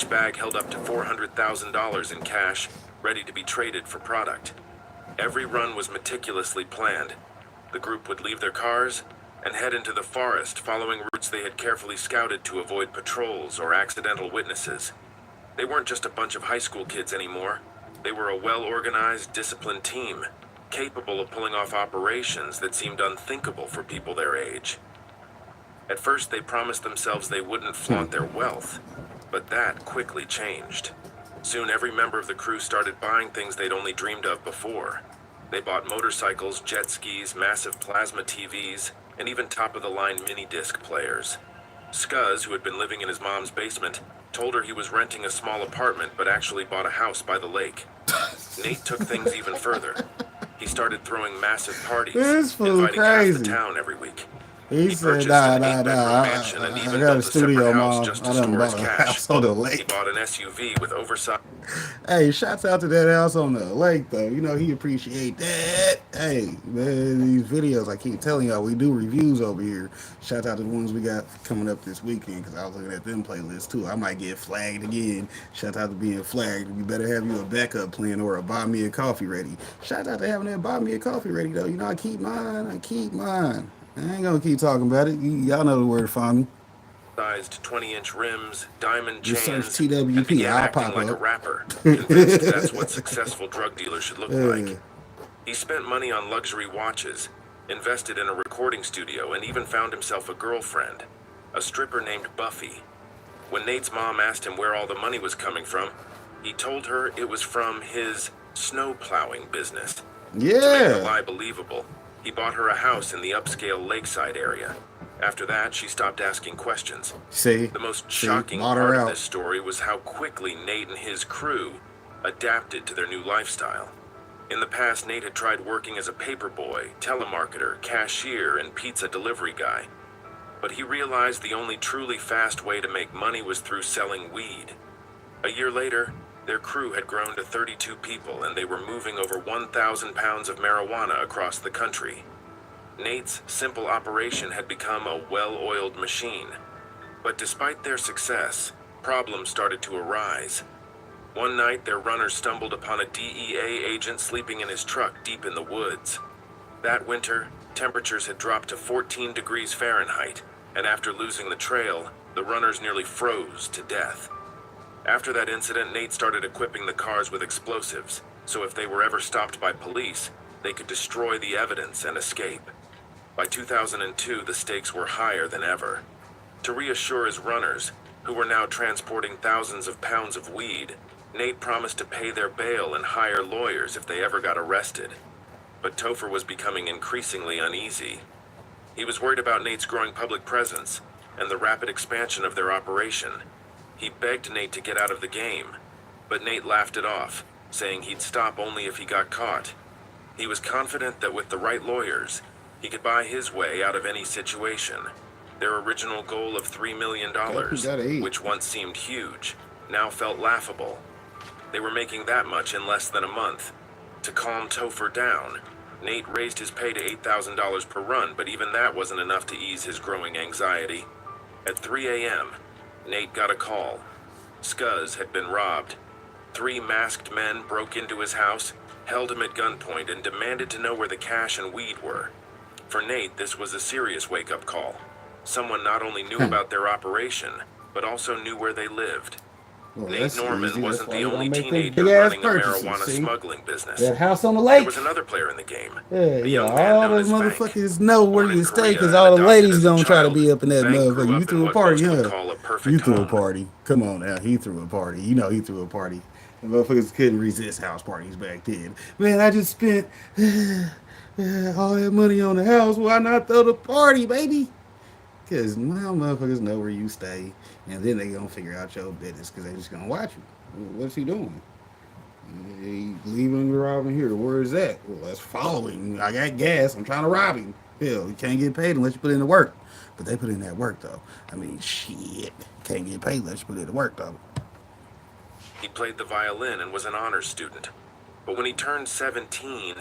Each bag held up to $400,000 in cash, ready to be traded for product. Every run was meticulously planned. The group would leave their cars and head into the forest, following routes they had carefully scouted to avoid patrols or accidental witnesses. They weren't just a bunch of high school kids anymore. They were a well-organized, disciplined team, capable of pulling off operations that seemed unthinkable for people their age. At first, they promised themselves they wouldn't flaunt their wealth, but that quickly changed. Soon, every member of the crew started buying things they'd only dreamed of before. They bought motorcycles, jet skis, massive plasma TVs, and even top-of-the-line mini-disc players. Scuzz, who had been living in his mom's basement, told her he was renting a small apartment but actually bought a house by the lake. Nate took things even further. He started throwing massive parties, inviting half the town every week. He said, nah, I got a studio, Mom. I done bought a house on the lake. He bought an SUV with oversized... Hey, shouts out to that house on the lake, though. You know, he appreciate that. Hey, man, these videos, I keep telling y'all, we do reviews over here. Shout out to the ones we got coming up this weekend, because I was looking at them playlists, too. I might get flagged again. Shout out to being flagged. You better have you a backup plan or a buy me a coffee ready. Shout out to having that buy me a coffee ready, though. You know, I keep mine. I ain't gonna keep talking about it. Y'all know the word to find me. Sized 20-inch rims, diamond chains, search TWP, and began acting like a rapper, convinced that's what successful drug dealers should look like. He spent money on luxury watches, invested in a recording studio, and even found himself a girlfriend, a stripper named Buffy. When Nate's mom asked him where all the money was coming from, he told her it was from his snow plowing business. Yeah. To make the lie believable, he bought her a house in the upscale lakeside area. After that, she stopped asking questions. The most shocking part of this story was how quickly Nate and his crew adapted to their new lifestyle. In the past, Nate had tried working as a paperboy, telemarketer, cashier, and pizza delivery guy. But he realized the only truly fast way to make money was through selling weed. A year later, their crew had grown to 32 people, and they were moving over 1,000 pounds of marijuana across the country. Nate's simple operation had become a well-oiled machine. But despite their success, problems started to arise. One night, their runners stumbled upon a DEA agent sleeping in his truck deep in the woods. That winter, temperatures had dropped to 14 degrees Fahrenheit, and after losing the trail, the runners nearly froze to death. After that incident, Nate started equipping the cars with explosives, so if they were ever stopped by police, they could destroy the evidence and escape. By 2002, the stakes were higher than ever. To reassure his runners, who were now transporting thousands of pounds of weed, Nate promised to pay their bail and hire lawyers if they ever got arrested. But Topher was becoming increasingly uneasy. He was worried about Nate's growing public presence and the rapid expansion of their operation. He begged Nate to get out of the game, but Nate laughed it off, saying he'd stop only if he got caught. He was confident that with the right lawyers, he could buy his way out of any situation. Their original goal of $3 million, which once seemed huge, now felt laughable. They were making that much in less than a month. To calm Topher down, Nate raised his pay to $8,000 per run, but even that wasn't enough to ease his growing anxiety. At 3 a.m., Nate got a call. Scuzz had been robbed. 3 masked men broke into his house, held him at gunpoint, and demanded to know where the cash and weed were. For Nate, this was a serious wake-up call. Someone not only knew about their operation, but also knew where they lived. Well, Nate Norman wasn't the only teenager running a marijuana smuggling business. That house on the lake. There was another player in the game. Yeah, all those motherfuckers know where you stay, because all the ladies gonna try to be up in that motherfucker. You threw a party, huh? You threw a party. Come on now, he threw a party. You know he threw a party. The motherfuckers couldn't resist house parties back then. Man, I just spent all that money on the house. Why not throw the party, baby? Because now motherfuckers know where you stay, and then they gonna figure out your business, because they just gonna watch you. What's he doing? He leaving and robbing here. Where is that? Well, that's following. I got gas. I'm trying to rob him. Hell, you can't get paid unless you put in the work. But they put in that work, though. I mean, shit. Can't get paid unless you put in the work, though. He played the violin and was an honors student. But when he turned 17,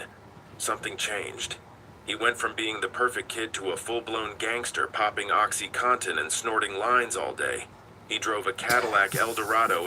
something changed. He went from being the perfect kid to a full-blown gangster, popping OxyContin and snorting lines all day. He drove a Cadillac Eldorado